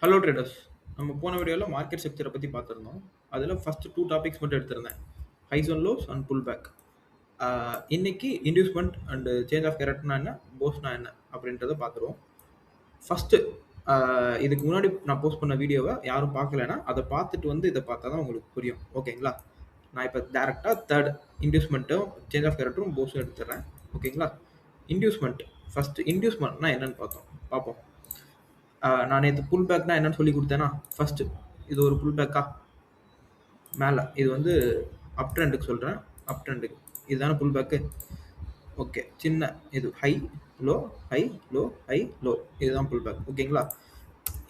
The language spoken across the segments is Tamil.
Hello traders. நம்ம போன வீடியோவில் மார்க்கெட் ஸ்ட்ரக்சரை பற்றி பார்த்துருந்தோம். அதில் ஃபஸ்ட்டு டூ டாபிக்ஸ் மட்டும் எடுத்திருந்தேன். Highs and lows and pull back. இன்னைக்கு இன்டியூஸ்மெண்ட் அண்டு சேஞ்ச் ஆஃப் கேரக்டர்னா என்ன, போஸ்னா என்ன அப்படின்றத பார்த்துருவோம். ஃபஸ்ட்டு இதுக்கு முன்னாடி நான் போஸ்ட் பண்ண வீடியோவை யாரும் பார்க்கலன்னா அதை பார்த்துட்டு வந்து இதை பார்த்தா தான் உங்களுக்கு புரியும். ஓகேங்களா? நான் இப்போ டேரெக்டாக தேர்ட் இன்டியூஸ்மெண்ட்டும் சேஞ்ச் ஆஃப் கேரக்டரும் போஸ்டும் எடுத்துடுறேன். ஓகேங்களா? இன்டியூஸ்மெண்ட் ஃபஸ்ட்டு இன்டியூஸ்மெண்ட்னா என்னன்னு பார்ப்போம். நான் நேற்று புல் பேக்னா என்னன்னு சொல்லி கொடுத்தேன்னா, ஃபஸ்ட்டு இது ஒரு புல் பேக்கா மேலே இது வந்து அப் ட்ரெண்டுக்கு சொல்கிறேன். அப் ட்ரெண்டுக்கு இதுதானே புல் பேக்கு. ஓகே, சின்ன இது high low high low high low, இதுதான் புல் பேக். ஓகேங்களா?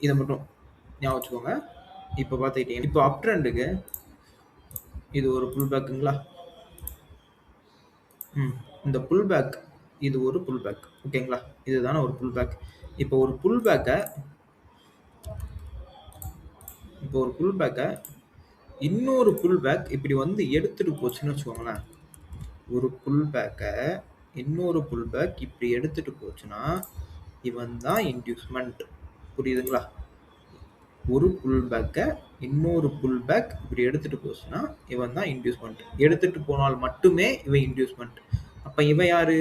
இதை மட்டும் ஞாபகம் வச்சுக்கோங்க. இப்போ பார்த்துக்கிட்டீங்க, இப்போ அப் ட்ரெண்டுக்கு இது ஒரு புல் பேக்குங்களா. இந்த புல் பேக் இது ஒரு புல் பேக். ஓகேங்களா? இதுதானே ஒரு புல் பேக். இப்போ ஒரு புல் பேக்கை இன்னொரு புல் பேக் இப்படி வந்து எடுத்துட்டு போச்சுன்னு வச்சுக்கோங்களேன். ஒரு புல் பேக்கை இன்னொரு புல் பேக் இப்படி எடுத்துட்டு போச்சுன்னா இவன் தான் இன்டியூஸ்மெண்ட். புரியுதுங்களா? ஒரு புல் பேக்கை இன்னொரு புல் பேக் இப்படி எடுத்துட்டு போச்சுன்னா இவன் தான் இன்டியூஸ்மெண்ட். எடுத்துட்டு போனால் மட்டுமே இவன் இன்டியூஸ்மெண்ட். அப்போ இவன் யாரு?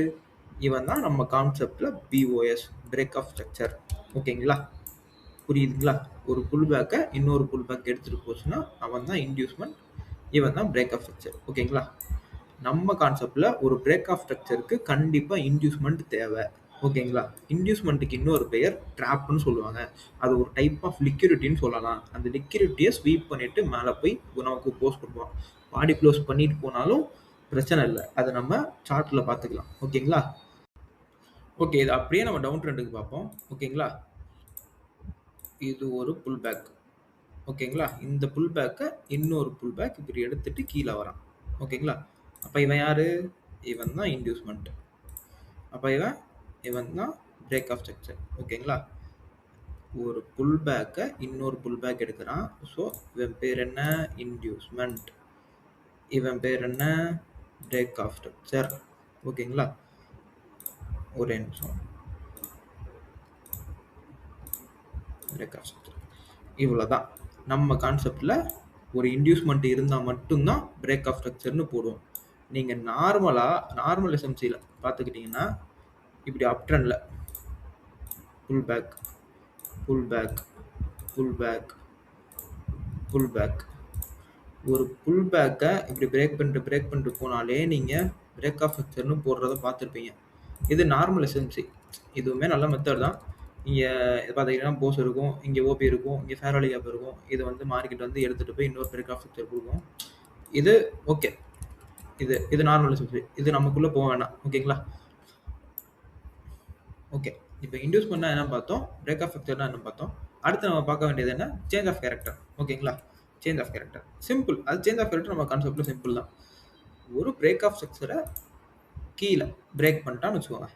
இவன் தான் நம்ம கான்செப்ட்ல பிஓஎஸ், பிரேக் ஆஃப் ஸ்ட்ரக்சர். ஓகேங்களா? புரியுதுங்களா? ஒரு புல் பேக்கை இன்னொரு புல் பேக் எடுத்துட்டு போச்சுன்னா அவன் தான் இன்டியூஸ்மெண்ட், இவன் தான் பிரேக் ஆஃப் ஸ்ட்ரக்சர். ஓகேங்களா? நம்ம கான்செப்ட்ல ஒரு பிரேக் ஆஃப் ஸ்ட்ரக்சருக்கு கண்டிப்பா இன்டியூஸ்மெண்ட் தேவை. ஓகேங்களா? இன்டியூஸ்மெண்ட்டுக்கு இன்னொரு பெயர் ட்ராப்னு சொல்லுவாங்க. அது ஒரு டைப் ஆஃப் லிக்யூரிட்டின்னு சொல்லலாம். அந்த லிக்யூரிட்டியை ஸ்வீப் பண்ணிட்டு மேலே போய் நமக்கு போஸ்ட் பண்ணுவோம். பாடி க்ளோஸ் பண்ணிட்டு போனாலும் பிரச்சனை இல்லை, அதை நம்ம சார்ட்ல பார்த்துக்கலாம். ஓகேங்களா? ஓகே, இது அப்படியே நம்ம டவுன் ட்ரெண்டுக்கு பார்ப்போம். ஓகேங்களா? இது ஒரு புல் பேக். ஓகேங்களா? இந்த புல் பேக்கை இன்னொரு புல் பேக் இப்படி எடுத்துட்டு கீழே வரான். ஓகேங்களா? அப்போ இவன் யாரு? இவன் தான் இன்டியூஸ்மெண்ட். அப்போ இவன் தான் பிரேக் ஆஃப் ஸ்ட்ரக்சர். ஓகேங்களா? ஒரு புல் பேக்கை இன்னொரு புல் பேக் எடுக்கிறான். ஸோ இவன் பேர் என்ன? இன்டியூஸ்மெண்ட். இவன் பேர் என்ன? Break of structure. ஓகேங்களா? ஒரே நிமிஷம். பிரேக் ஆஃப் ஸ்ட்ரக்சர் இவ்வளோதான். நம்ம கான்செப்டில் ஒரு இன்டியூஸ்மெண்ட் இருந்தால் மட்டும்தான் பிரேக் ஆஃப் ஸ்ட்ரக்சர்னு போடுவோம். நீங்கள் நார்மல் எஸ்எம்சியில் பார்த்துக்கிட்டிங்கன்னா இப்படி அப் ட்ரெண்டில் pull back pull back pull back pull back, ஒரு புல் பேக்கை இப்படி பிரேக் பண்ணிட்டு போனாலே நீங்கள் பிரேக் ஆஃப் ஸ்ட்ரக்சர்னு போடுறத பார்த்துருப்பீங்க. இது நார்மல் எஸ்எம்சி. இதுவுமே நல்ல மெத்தட் தான். இங்கே பார்த்தீங்கன்னா போஸ் இருக்கும், இங்கே ஓபி இருக்கும், இங்கே ஃபேர்வெலி கேப் இருக்கும். இது வந்து மார்க்கெட் வந்து எடுத்துகிட்டு போய் இன்னொரு பிரேக் ஆஃப் ஸ்ட்ரக்சர் கொடுக்கும். இது ஓகே, இது நார்மல் எஸ்எம்சி. இது நமக்குள்ளே போக வேண்டாம். ஓகேங்களா? ஓகே, இப்போ இன்டியூஸ்மெண்ட்னா என்ன பார்த்தோம், பிரேக் ஆஃப் ஸ்ட்ரக்சர்னா என்ன பார்த்தோம். அடுத்து நம்ம பார்க்க வேண்டியது என்ன? Change of character. ஓகேங்களா? Change of character simple. அது சேஞ்ச் ஆஃப் கேரக்டர் நம்ம கான்செப்ட்ல சிம்பிள் தான். ஒரு பிரேக் ஆஃப் ஸ்ட்ரக்சரை கீழே பிரேக் பண்ணிட்டான்னு வச்சுக்கோங்க,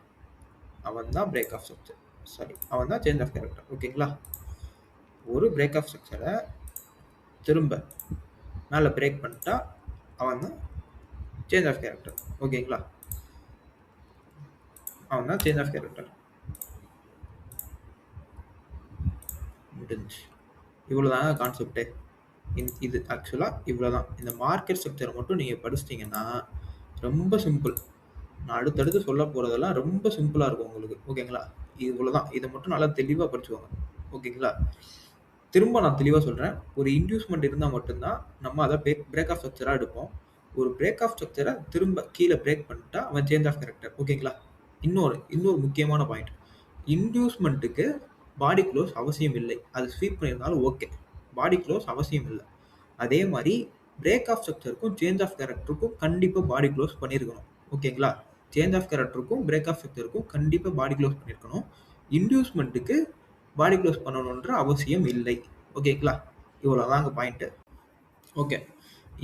அவன் தான் பிரேக் ஆஃப் ஸ்ட்ரக்சர். சாரி, அவன் தான் சேஞ்ச் ஆஃப் கேரக்டர். ஓகேங்களா? ஒரு பிரேக் ஆஃப் ஸ்ட்ரக்சரை திரும்ப மேலே பிரேக் பண்ணிட்டா அவன் தான் சேஞ்ச் ஆஃப் கேரக்டர். ஓகேங்களா? அவன் தான் சேஞ்ச் ஆஃப் கேரக்டர். முடிஞ்சு. இவ்வளோதாங்க கான்செப்டே. இது ஆக்சுவலாக இவ்வளோதான். இந்த மார்க்கெட் ஸ்ட்ரக்சரை மட்டும் நீங்கள் படிச்சிட்டிங்கன்னா ரொம்ப சிம்பிள். நான் அடுத்தடுத்து சொல்ல போகிறதெல்லாம் ரொம்ப சிம்பிளாக இருக்கும் உங்களுக்கு. ஓகேங்களா? இவ்வளோதான். இதை மட்டும் நல்லா தெளிவாக படிச்சுக்கோங்க. ஓகேங்களா? திரும்ப நான் தெளிவாக சொல்கிறேன். ஒரு இன்டியூஸ்மெண்ட் இருந்தால் மட்டும்தான் நம்ம அதை பிரேக் ஆஃப் ஸ்ட்ரக்சராக எடுப்போம். ஒரு பிரேக் ஆஃப் ஸ்ட்ரக்சரை திரும்ப கீழே பிரேக் பண்ணிட்டா அவன் சேஞ்ச் ஆஃப் கேரக்டர். ஓகேங்களா? இன்னொரு முக்கியமான பாயிண்ட், இன்டியூஸ்மெண்ட்டுக்கு பாடி க்ளோஸ் அவசியம் இல்லை. அது ஸ்வீப் பண்ணியிருந்தாலும் ஓகே, பாடி க்ளோஸ் அவசியம் இல்லை. அதே மாதிரி பிரேக் ஆஃப் ஸ்ட்ரக்சருக்கும் சேஞ்ச் ஆஃப் கேரக்டருக்கும் கண்டிப்பாக பாடி க்ளோஸ் பண்ணியிருக்கணும். ஓகேங்களா? சேஞ்ச் ஆஃப் கேரக்டருக்கும் பிரேக் ஆஃப் ஸ்ட்ரக்சருக்கும் கண்டிப்பாக பாடி க்ளோஸ் பண்ணியிருக்கணும். இன்டியூஸ்மெண்ட்டுக்கு பாடி க்ளோஸ் பண்ணணுன்ற அவசியம் இல்லை. ஓகேங்களா? இவ்வளோதாங்க பாயிண்ட்டு. ஓகே,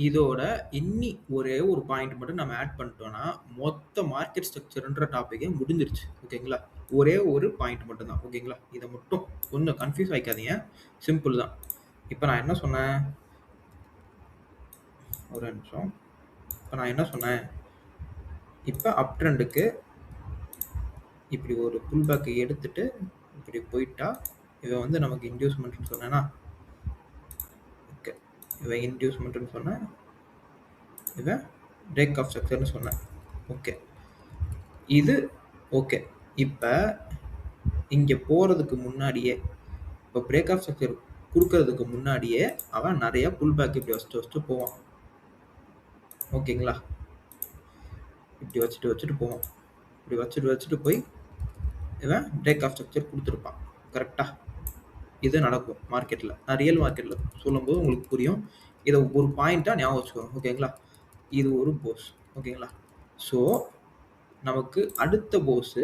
இதோட இன்னி ஒரே ஒரு பாயிண்ட் மட்டும் நம்ம ஆட் பண்ணிட்டோம்னா மொத்த மார்க்கெட் ஸ்ட்ரக்சர்ன்ற டாப்பிக்கே முடிஞ்சிருச்சு. ஓகேங்களா? ஒரே ஒரு பாயிண்ட் மட்டும் தான். ஓகேங்களா? இதை மட்டும் கொஞ்சம் கன்ஃபியூஸ் ஆகிக்காதீங்க, சிம்பிள் தான். இப்போ நான் என்ன சொன்னேன், ஒரு நிமிஷம். இப்போ நான் என்ன சொன்னேன், இப்போ அப் ட்ரெண்டுக்கு இப்படி ஒரு புல் பேக்கை எடுத்துட்டு இப்படி போயிட்டா இவன் வந்து நமக்கு இன்டியூஸ்மெண்ட்னு சொன்னேன்னா, ஓகே, இவன் இன்டியூஸ்மெண்ட்னு சொன்னேன், இவன் பிரேக் ஆஃப் ஸ்ட்ரக்சர்னு சொன்னேன். ஓகே, இது ஓகே. இப்போ இங்கே போகிறதுக்கு முன்னாடியே, இப்போ பிரேக் ஆஃப் ஸ்ட்ரக்சர் கொடுக்கறதுக்கு முன்னாடியே அவன் நிறைய புல் பேக் இப்படி வச்சுட்டு போவான். ஓகேங்களா? இப்படி வச்சுட்டு போவான். இப்படி வச்சுட்டு போய் இவன் பிரேக் ஆஃப் ஸ்ட்ரக்சர் கொடுத்துருப்பான். கரெக்டாக இது நடக்கும் மார்க்கெட்டில். நான் ரியல் மார்க்கெட்டில் சொல்லும்போது உங்களுக்கு புரியும். இதை ஒரு பாயிண்ட்டாக ஞாபகம் வச்சுக்கோங்க. ஓகேங்களா? இது ஒரு போஸ். ஓகேங்களா? ஸோ நமக்கு அடுத்த போஸு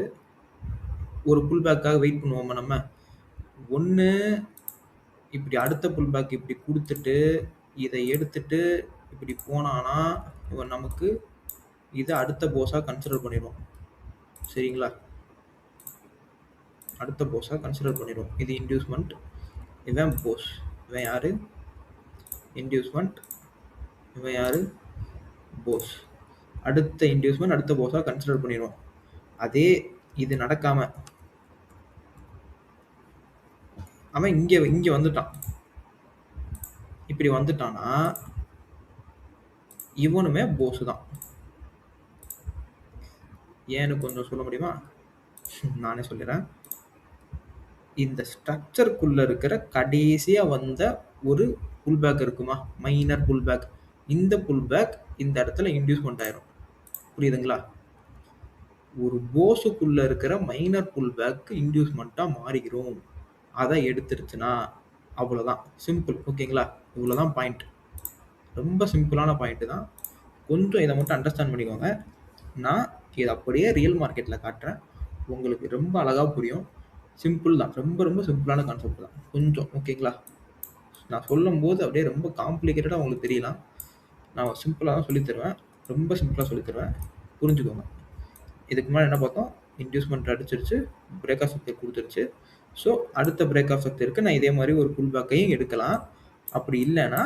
ஒரு புல் பேக்காக வெயிட் பண்ணுவோமா நம்ம? ஒன்று இப்படி அடுத்த புல் பேக் இப்படி கொடுத்துட்டு இதை எடுத்துட்டு இப்படி போனானா இவன் நமக்கு இதை அடுத்த போஸாக கன்சிடர் பண்ணிடுவோம். சரிங்களா? அடுத்த போஸாக கன்சிடர் பண்ணிடுவோம். இது இன்டியூஸ்மெண்ட், இவன் போஸ். இவன் யாரு? இன்டியூஸ்மெண்ட். இவன் யாரு? போஸ். அடுத்த இன்டியூஸ்மெண்ட் அடுத்த போஸாக கன்சிடர் பண்ணிடுவோம். அதே இது நடக்காம அவன் இங்கே வந்துட்டான். இப்படி வந்துட்டானா இவனுமே போஸ் தான். ஏன்னு கொஞ்சம் சொல்ல முடியுமா? நானே சொல்லிடுறேன். இந்த ஸ்ட்ரக்சருக்குள்ள இருக்கிற கடைசியா வந்த ஒரு புல் பேக் இருக்குமா, மைனர் புல் பேக். இந்த புல் பேக் இந்த இடத்துல இன்டியூஸ்மெண்ட் ஆயிரும். புரியுதுங்களா? ஒரு போஸுக்குள்ள இருக்கிற மைனர் புல் பேக் இன்டியூஸ்மெண்ட்டாக மாறிக்கிறோம். அதை எடுத்துருச்சுன்னா அவ்வளோதான். சிம்பிள். ஓகேங்களா? இவ்வளோதான் பாயிண்ட். ரொம்ப சிம்பிளான பாயிண்ட்டு தான். கொஞ்சம் இதை மட்டும் அண்டர்ஸ்டாண்ட் பண்ணிக்கோங்க. நான் இதை அப்படியே ரியல் மார்க்கெட்டில் காட்டுறேன். உங்களுக்கு ரொம்ப அழகாக புரியும். சிம்பிள் தான். ரொம்ப ரொம்ப சிம்பிளான கான்செப்ட் தான். கொஞ்சம் ஓகேங்களா? நான் சொல்லும் போது அப்படியே ரொம்ப காம்ப்ளிகேட்டடாக உங்களுக்கு தெரியலாம். நான் சிம்பிளாக தான் சொல்லித்தருவேன். ரொம்ப சிம்பிளாக சொல்லித்தருவேன். புரிஞ்சுக்கோங்க. இதுக்கு முன்னாடி என்ன பார்த்தோம்? இன்டியூஸ்மெண்ட் அடிச்சிருச்சு, பிரேக் ஆஃப் ஸ்ட்ரக்சர் கொடுத்துருச்சு. ஸோ அடுத்த பிரேக் ஆஃப் ஸ்ட்ரக்சருக்கு நான் இதே மாதிரி ஒரு புல் பேக்கையும் எடுக்கலாம். அப்படி இல்லைன்னா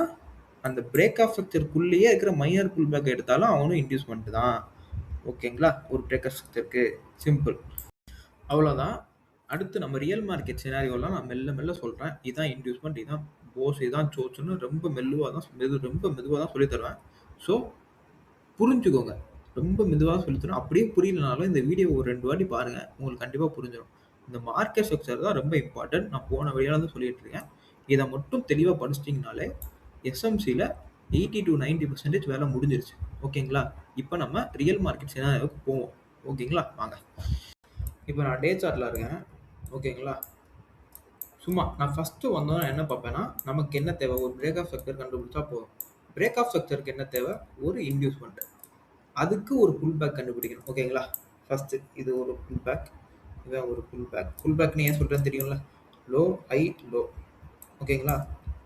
அந்த பிரேக் ஆஃப் ஸ்ட்ரக்சருக்குள்ளேயே இருக்கிற மைனர் புல் பேக் எடுத்தாலும் அவனும் இன்டியூஸ்மெண்ட் தான். ஓகேங்களா? ஒரு பிரேக் ஆஃப் ஸ்ட்ரக்சருக்கு சிம்பிள். அவ்வளோதான். அடுத்து நம்ம ரியல் மார்க்கெட் சினாரியோலாம் நான் மெல்ல மெல்ல சொல்கிறேன். இதுதான் இன்டியூஸ்மெண்ட், இதுதான் போஸ், இதுதான் சோச்சுன்னு ரொம்ப மெதுவாக தான் சொல்லி தருவேன். ஸோ புரிஞ்சுக்கோங்க. ரொம்ப மெதுவாக சொல்லித்தரும். அப்படியே புரியலனாலும் இந்த வீடியோ ஒரு 2 வாட்டி பாருங்கள், உங்களுக்கு கண்டிப்பாக புரிஞ்சிடும். இந்த மார்க்கெட் ஸ்ட்ரக்சர் தான் ரொம்ப இம்பார்ட்டன்ட். நான் போன வழியால தான் சொல்லிட்டு இருக்கேன். இதை மட்டும் தெளிவாக படிச்சிட்டிங்கனாலே எஸ்எம்சியில் 80 to 90% வேலை முடிஞ்சிருச்சு. ஓகேங்களா? இப்போ நம்ம ரியல் மார்க்கெட் சினாரியோவுக்கு போவோம். ஓகேங்களா? வாங்க. இப்போ நான் டே சார்ட்டில் இருக்கேன். ஓகேங்களா? சும்மா நான் ஃபஸ்ட்டு வந்தோன்னா என்ன பார்ப்பேன்னா, நமக்கு என்ன தேவை? ஒரு பிரேக் ஆஃப் ஸ்ட்ரக்சர் கண்டுபிடிச்சா போதும். பிரேக் ஆஃப் ஸ்ட்ரக்சருக்கு என்ன தேவை? ஒரு இன்டியூஸ்மெண்ட். அதுக்கு ஒரு புல் பேக் கண்டுபிடிக்கணும். ஓகேங்களா? ஃபஸ்ட்டு இது ஒரு புல் பேக், இதான் ஒரு புல் பேக். புல் பேக்னு ஏன் சொல்கிறேன்னு தெரியும்ல? Low high low. ஓகேங்களா?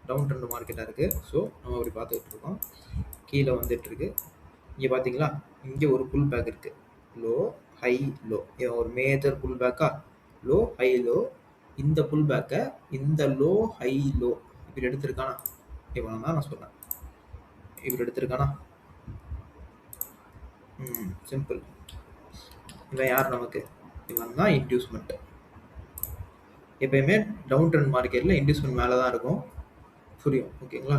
டவுன் ட்ரெண்ட் மார்க்கெட்டாக இருக்குது. ஸோ நம்ம அப்படி பார்த்துக்கிட்டு இருக்கோம். கீழே வந்துட்டுருக்கு. இங்கே பார்த்தீங்களா? இங்கே ஒரு புல் பேக் இருக்குது. Low high low. இவன் ஒரு மேஜர் புல் பேக்கா? Low high low. இந்த புல் பேக்கை இந்த லோ ஹை லோ இப்படி எடுத்திருக்கானா? இவனை தான் நான் சொன்னேன். இப்படி எடுத்திருக்கானா? சிம்பிள். இவன் யார் நமக்கு? இவன் தான் இன்டியூஸ்மெண்ட். எப்பயுமே டவுன் ட்ரெண்ட் மார்க்கெட்டில் இன்டியூஸ்மெண்ட் மேலே தான் இருக்கும். புரியும். ஓகேங்களா?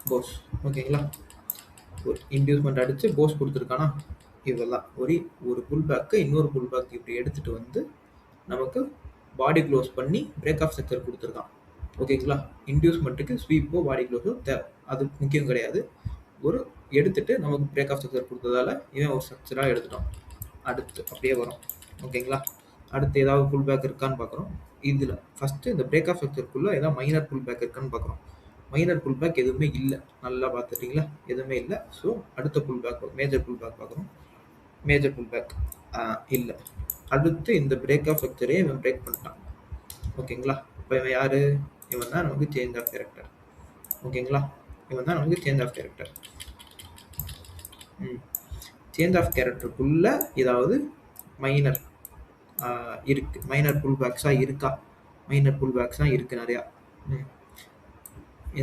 போஸ். ஓகேங்களா? ஒரு இன்டியூஸ்மெண்ட் அடித்து போஸ் கொடுத்துருக்கானா? இதெல்லாம் ஒரு புல் பேக்கு இன்னொரு புல் பேக் இப்படி எடுத்துகிட்டு வந்து நமக்கு பாடி க்ளோஸ் பண்ணி பிரேக் ஆஃப் ஸ்ட்ரக்சர் கொடுத்துருக்கான். ஓகேங்களா? இன்டியூஸ்மெண்ட்டுக்கு ஸ்வீப்போ பாடி க்ளோஸோ தேவை, அது முக்கியம் கிடையாது. ஒரு எடுத்துட்டு நமக்கு பிரேக் ஆஃப் ஸ்ட்ரக்சர் கொடுத்ததால இவன் ஒரு ஸ்ட்ரக்சராக எடுத்துட்டோம். அடுத்து அப்படியே வரும். ஓகேங்களா? அடுத்து ஏதாவது புல் பேக் இருக்கான்னு பார்க்குறோம். இதில் ஃபஸ்ட்டு இந்த பிரேக் ஆஃப் ஸ்ட்ரக்சருக்குள்ளே ஏதாவது மைனர் புல் பேக் இருக்கான்னு பார்க்குறோம். மைனர் புல் பேக் எதுவுமே இல்லை. நல்லா பார்த்துட்டிங்களா? எதுவுமே இல்லை. ஸோ அடுத்த புல் பேக் மேஜர் புல் பேக் பார்க்குறோம். மேஜர் புல் பேக் இல்லை. அடுத்து இந்த பிரேக் ஆஃப் ஸ்ட்ரக்சரே இவன் பிரேக் பண்ணிட்டான். ஓகேங்களா? இப்போ இவன் யார்? இவன் தான் நமக்கு சேஞ்ச் ஆஃப் கேரக்டர். ஓகேங்களா? இவன் தான் நமக்கு change of character. Change of கேரக்டருக்குள்ளே ஏதாவது மைனர் இருக்குது. மைனர் புல் பேக்ஸாக இருக்கா? மைனர் புல் பேக்ஸ் தான் இருக்குது நிறையா.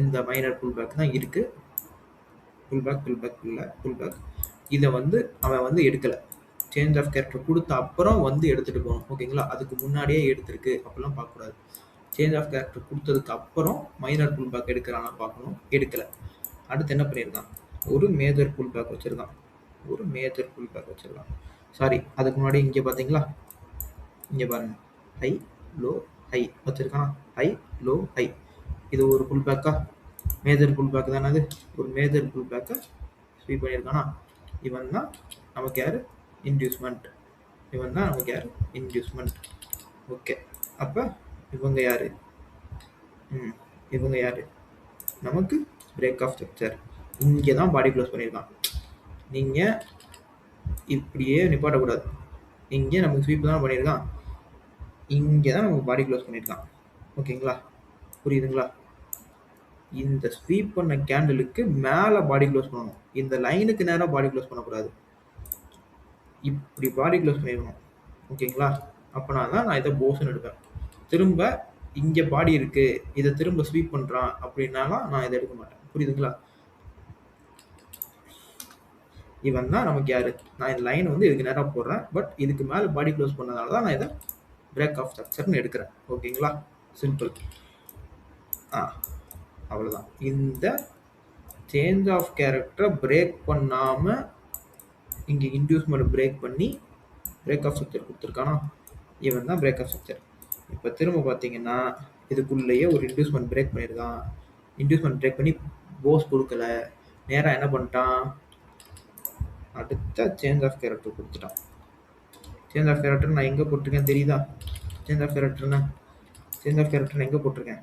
இந்த மைனர் புல் பேக் தான் இருக்குது. புல் பேக் இதை வந்து அவன் வந்து எடுக்கலை. சேஞ்ச் ஆஃப் கேரக்டர் குடுத்த அப்புறம் வந்து எடுத்துட்டு போணும். ஓகேங்களா? அதுக்கு முன்னாடியே எடுத்திருக்கு அப்படிலாம் பார்க்கக்கூடாது. சேஞ்ச் ஆஃப் கேரக்டர் குடுத்ததுக்கு அப்புறம் மைனர் புல் பேக் எடுக்கிறானான்னு பார்க்கணும். எடுக்கல. அடுத்து என்ன பண்ணியிருக்கான்? ஒரு மேஜர் புல் பேக் வச்சிருக்கான். ஒரு மேஜர் புல் பேக் வச்சிருக்கான். சாரி, அதுக்கு முன்னாடி இங்க பார்த்தீங்களா? இங்க பாருங்க. ஹை, லோ, ஹை வச்சிருக்கானா? High, low, high. இது ஒரு புல் பேக்கா? மேஜர் புல் பேக் தானே அது? ஒரு மேஜர் புல் பேக்கை ஸ்வீப் பண்ணியிருக்கானா? இவன் தான் நமக்கு யாரு? இன்டியூஸ்மெண்ட். இவன் தான் நமக்கு யாரு? இன்டியூஸ்மெண்ட். ஓகே. அப்ப இவங்க யாரு? இவங்க யாரு? நமக்கு பிரேக் ஆஃப் ஸ்ட்ரக்சர். இங்கே தான் பாடி க்ளோஸ் பண்ணியிருக்கான். நீங்க இப்படியே நிப்பாட்டக்கூடாது. இங்கே நமக்கு ஸ்வீப் தான் பண்ணியிருக்கான். இங்கே தான் நமக்கு பாடி க்ளோஸ் பண்ணியிருக்கான். ஓகேங்களா? புரியுதுங்களா? இந்த ஸ்வீப் பண்ண கேண்டலுக்கு மேலே பாடி க்ளோஸ் பண்ணணும். இந்த லைனுக்கு நேராக பாடி க்ளோஸ் பண்ணக்கூடாது. இப்படி பாடி க்ளோஸ் பண்ணிடணும். ஓகேங்களா? அப்போனா தான் நான் இதை போஸ்ன்னு எடுப்பேன். திரும்ப இங்கே பாடி இருக்கு, இதை திரும்ப ஸ்வீப் பண்ணுறான் அப்படின்னாலாம் நான் இதை எடுக்க மாட்டேன். புரியுதுங்களா? இவன் தான் நமக்கு யாரு? நான் இந்த லைன் வந்து இதுக்கு நேராக போடுறேன். பட் இதுக்கு மேலே பாடி க்ளோஸ் பண்ணதால தான் நான் இதை பிரேக் ஆஃப் ஸ்ட்ரக்சர்னு எடுக்கிறேன். ஓகேங்களா? சிம்பிள். அவ்வளோதான். இந்த சேஞ்ச் ஆஃப் கேரக்டரை பிரேக் பண்ணாமல் இங்கே இன்டியூஸ்மெண்ட் பிரேக் பண்ணி பிரேக் ஆஃப் ஸ்ட்ரக்சர் கொடுத்துருக்கானா? இவன் தான் பிரேக் ஆஃப் ஸ்ட்ரக்சர். இப்போ திரும்ப பார்த்தீங்கன்னா இதுக்குள்ளேயே ஒரு இன்டியூஸ்மெண்ட் பிரேக் பண்ணியிருக்கான். இன்டியூஸ்மெண்ட் பிரேக் பண்ணி போஸ் கொடுக்கல. நேராக என்ன பண்ணிட்டான்? அடுத்த சேஞ்ச் ஆஃப் கேரக்டர் கொடுத்துட்டான். சேஞ்ச் ஆஃப் கேரக்டர் நான் எங்கே போட்டிருக்கேன் தெரியுதா? சேஞ்ச் ஆஃப் கேரக்டர்னா சேஞ்ச் ஆஃப் கேரக்டர் நான் எங்கே போட்டிருக்கேன்?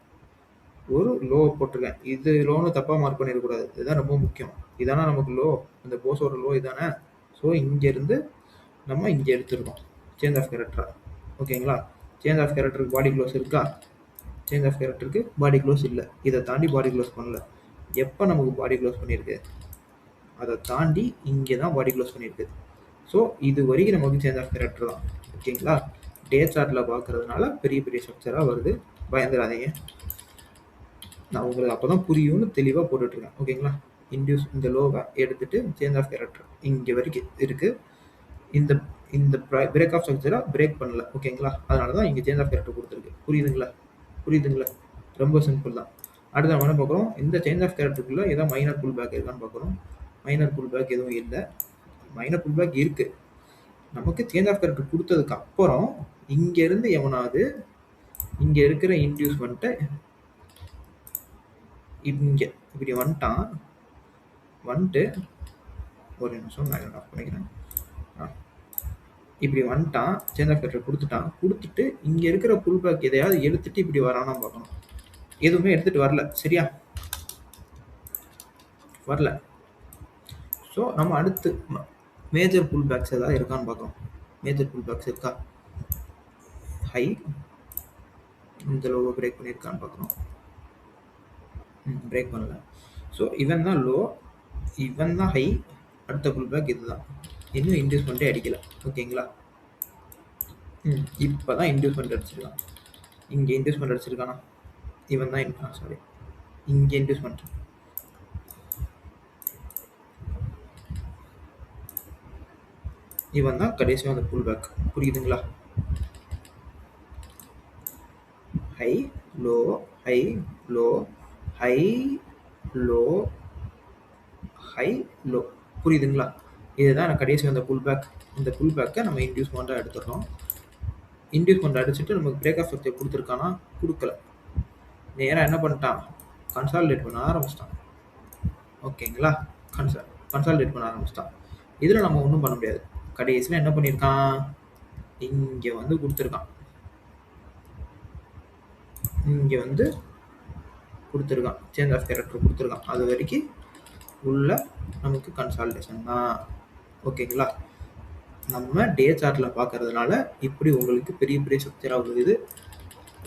ஒரு லோ போட்டிருக்கேன். இது லோன்னு தப்பாக மார்க் பண்ணிடக்கூடாது. இதுதான் ரொம்ப முக்கியம். இதானா நமக்கு லோ, இந்த போஸோட லோ இதானே. ஸோ இங்கேருந்து நம்ம இங்கே எடுத்துருக்கோம் சேஞ்ச் ஆஃப் கேரக்டரா. ஓகேங்களா? சேஞ்ச் ஆஃப் கேரக்டருக்கு பாடி க்ளோஸ் இருக்கா? சேஞ்ச் ஆஃப் கேரக்டருக்கு பாடி க்ளோஸ் இல்லை. இதை தாண்டி பாடி க்ளோஸ் பண்ணல. எப்போ நமக்கு பாடி க்ளோஸ் பண்ணியிருக்கு? அதை தாண்டி இங்கே தான் பாடி க்ளோஸ் பண்ணியிருக்கு. ஸோ இது வரைக்கும் நமக்கு சேஞ்ச் ஆஃப் கேரக்டர் தான். ஓகேங்களா? டே சார்ட்டில் பார்க்கறதுனால பெரிய பெரிய ஸ்ட்ரக்சராக வருது. பயந்துடாதீங்க. நான் உங்களுக்கு அப்போ தான் புரியும்னு தெளிவாக போட்டுட்ருக்கேன். ஓகேங்களா? இன்டியூஸ் இந்த லோவை எடுத்துகிட்டு சேஞ்ச் ஆஃப் கேரக்டர் இங்கே வரைக்கும் இருக்குது. இந்த இந்த பிரேக் ஆஃப் ஸ்ட்ரக்சரை பிரேக் பண்ணல. ஓகேங்களா? அதனால தான் இங்கே சேஞ்ச் ஆஃப் கேரக்டர் கொடுத்துருக்கு. புரியுதுங்களா? புரியுதுங்களா? ரொம்ப சிம்பிள் தான். அடுத்து நம்ம என்ன பார்க்குறோம்? இந்த சேஞ்ச் ஆஃப் கேரக்டருக்குள்ளே ஏதாவது மைனர் புல் பேக் இருக்கான்னு பார்க்குறோம். மைனர் புல் பேக் எதுவும் இல்லை. மைனர் புல் பேக் இருக்குது. நமக்கு சேஞ்ச் ஆஃப் கேரக்டர் கொடுத்ததுக்கு அப்புறம் இங்கேருந்து எவனாவது இங்கே இருக்கிற இன்டியூஸ்மெண்ட்டை இங்கே இப்படி வந்துட்டான். வந்துட்டு ஒரு நிமிஷம் நான் ஆஃப் பண்ணிக்கிறேன். இப்படி வந்துட்டான். சேஞ்ச் ஆஃப் கேரக்டர் கொடுத்துட்டான். கொடுத்துட்டு இங்கே இருக்கிற புல் பேக் எதையாவது எடுத்துட்டு இப்படி வரானா பார்க்கணும். எதுவுமே எடுத்துகிட்டு வரல. சரியா? வரல. ஸோ நம்ம அடுத்து மேஜர் புல் பேக்ஸ் ஏதாவது இருக்கான்னு பார்க்கணும். மேஜர் புல் பேக்ஸ் இருக்கா? ஹை இந்த லோவை பிரேக் பண்ணியிருக்கான்னு பார்க்கணும். பிரேக் பண்ணல. ஸோ இவன் தான் லோ, இவன் தான் ஹை. அடுத்த புல் பேக் இதுதான். இன்னும் இன்டியூஸ்மெண்ட்டே அடிக்கல. ஓகேங்களா? இப்போ தான் இன்டியூஸ்மெண்ட் அடிச்சிருக்கான். இங்கே இன்டியூஸ்மெண்ட் அடிச்சிருக்கானா? இவன் தான் சாரி, இங்கே இன்டியூஸ்மெண்ட். இவன் தான் கடைசியாக அந்த புல் பேக். புரியுதுங்களா? High low high low high low high low. புரியுதுங்களா? இதுதான் எனக்கு கடைசி அந்த புல் பேக். இந்த புல் பேக்கை நம்ம இன்டியூஸ்மெண்ட்டாக எடுத்துடுறோம். இன்டியூஸ்மெண்ட் அடிச்சுட்டு நமக்கு பிரேக் ஆஃப் ஸ்ட்ரக்சர் கொடுத்துருக்கானா? கொடுக்கல. நேராக என்ன பண்ணிட்டான்? கன்சாலிடேட் பண்ண ஆரம்பிச்சிட்டான். ஓகேங்களா? கன்சாலிடேட் பண்ண ஆரம்பிச்சிட்டான். இதில் நம்ம ஒன்றும் பண்ண முடியாது. கடைசியில் என்ன பண்ணியிருக்கான்? இங்கே வந்து கொடுத்துருக்கான். இங்கே வந்து கொடுத்துருக்கான். சேஞ்ச் ஆஃப் கேரக்டர் கொடுத்துருக்கான். அது வரைக்கும் உள்ள நமக்கு கன்சாலிடேஷன் தான். ஓகேங்களா? நம்ம டே சார்ட்டில் பார்க்கறதுனால இப்படி உங்களுக்கு பெரிய பெரிய ஸ்ட்ரக்சராக வருது.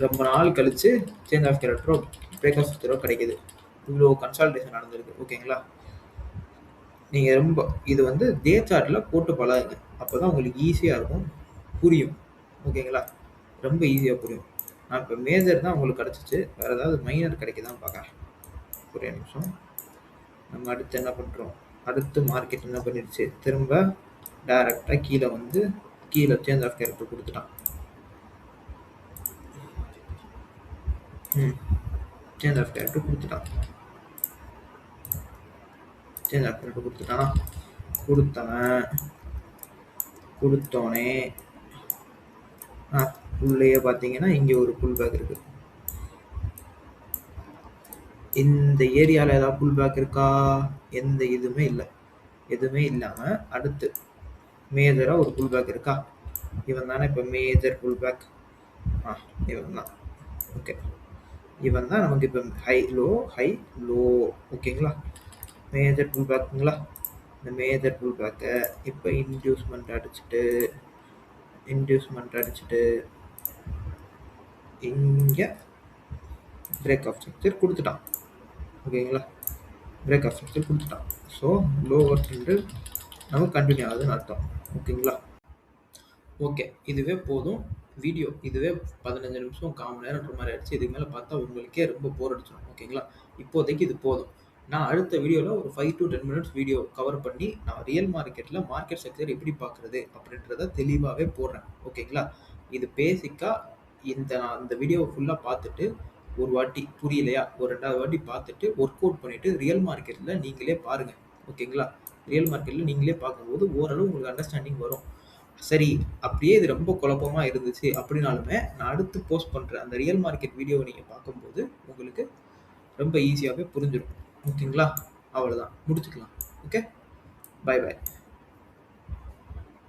ரொம்ப நாள் கழித்து சேஞ்ச் ஆஃப் கேரக்டரோ பிரேக் ஆஃப் ஸ்ட்ரக்சரோ கிடைக்கிது. இவ்வளோ கன்சாலிடேஷன் நடந்திருக்கு. ஓகேங்களா? நீங்கள் ரொம்ப இது வந்து டே சார்ட்டில் போட்டு பழகுங்க. அப்போ தான் உங்களுக்கு ஈஸியாக இருக்கும், புரியும். ஓகேங்களா? ரொம்ப ஈஸியாக புரியும். நான் இப்போ மேஜர் தான் உங்களுக்கு கிடச்சிச்சு. வேறு ஏதாவது மைனர் கிடைக்குதான்னு பார்க்குறேன். ஒரே நிமிஷம். நம்ம அடுத்து என்ன பண்ணுறோம்? அடுத்து மார்க்கெட் என்ன பண்ணிடுச்சு? திரும்ப டைரக்டாக கீழே வந்து கீழே சேஞ்ச் ஆஃப் கேரக்டர் கொடுத்துட்டான். சேஞ்ச் ஆஃப் கேரக்டர் கொடுத்துட்டான். சேஞ்ச் ஆஃப் கேரக்டர் கொடுத்துட்டானா? கொடுத்தோனே உள்ளேயே பார்த்தீங்கன்னா இங்கே ஒரு புல் பேக் இருக்குது. இந்த ஏரியாவில் ஏதாவது புல் பேக் இருக்கா? எந்த இதுவுமே இல்லை. எதுவுமே இல்லாமல் அடுத்து மேஜராக ஒரு புல் பேக் இருக்கா? இவன் தானே இப்போ மேஜர் புல் பேக். இவன் தான். ஓகே, இவன் தான் நமக்கு இப்போ ஹை லோ. ஓகேங்களா? மேஜர் புல் பேக்குங்களா? இந்த மேஜர் புல் பேக்கை இப்போ இன்டியூஸ்மெண்ட் அடிச்சுட்டு இங்கே பிரேக் ஆஃப் ஸ்ட்ரக்சர் கொடுத்துட்டான். ஓகேங்களா? பிரேக் ஆஃப் ஸ்ட்ரக்சர் கொடுத்துட்டான். ஸோ லோவர் ட்ரெண்டு நமக்கு கண்டினியூ ஆகுதுன்னு அர்த்தம். ஓகேங்களா? ஓகே, இதுவே போதும். வீடியோ இதுவே 15 நிமிஷம் 1/4 மணி நேரம்ன்ற மாதிரி ஆயிடுச்சு. இதுக்கு மேலே பார்த்தா உங்களுக்கே ரொம்ப போர் அடிச்சிடும். ஓகேங்களா? இப்போதைக்கு இது போதும். நான் அடுத்த வீடியோவில் ஒரு 5 to 10 மினிட்ஸ் வீடியோ கவர் பண்ணி நான் ரியல் மார்க்கெட்டில் மார்க்கெட் ஸ்ட்ரக்சர் எப்படி பார்க்குறது அப்படின்றத தெளிவாகவே போடுறேன். ஓகேங்களா? இது பேசிக்காக நான் இந்த வீடியோவை ஃபுல்லாக பார்த்துட்டு ஒரு வாட்டி புரியலையா, ஒரு 2வது வாட்டி பார்த்துட்டு ஒர்க் அவுட் பண்ணிவிட்டு ரியல் மார்க்கெட்டில் நீங்களே பாருங்கள். ஓகேங்களா? ரியல் மார்க்கெட்டில் நீங்களே பார்க்கும்போது ஓரளவு உங்களுக்கு அண்டர்ஸ்டாண்டிங் வரும். சரி, அப்படியே இது ரொம்ப குழப்பமா இருந்துச்சு அப்படின்னாலுமே நான் அடுத்து போஸ்ட் பண்ணுற அந்த ரியல் மார்க்கெட் வீடியோவை நீங்கள் பார்க்கும்போது உங்களுக்கு ரொம்ப ஈஸியாகவே புரிஞ்சிடும். ஓகேங்களா? அவ்வளோதான், முடிச்சுக்கலாம். Okay, by.